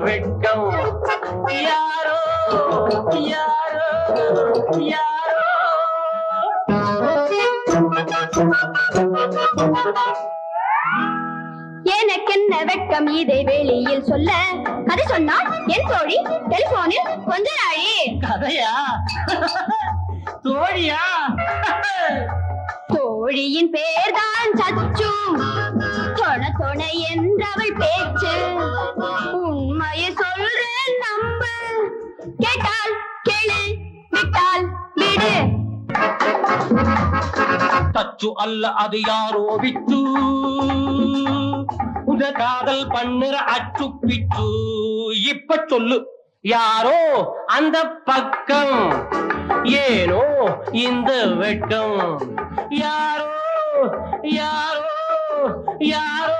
வெட்கம் யாரோ யாரோ யாரோ. எனக்கென்ன வெட்கம் இதை வெளியில் சொல்ல, கதை சொன்னால் என் தோழி டெலிபோனில் கொஞ்ச நாளே. கதையா? தோழியா? தோழியின் பேர்தான் சச்சு, தொண தொண என்றவள் பேச்சு. உண்மையை சொல்றேன் நம்பு, கேட்டால் கேளு, விட்டால் விடு. தச்சு அல்ல அது யாரோ விட்டு, உத காதல் பண்ணுற அச்சு பிச்சு. இப்ப சொல்லு யாரோ அந்த பக்கம், ஏனோ இந்த வெட்கம் யாரோ யாரோ யாரோ.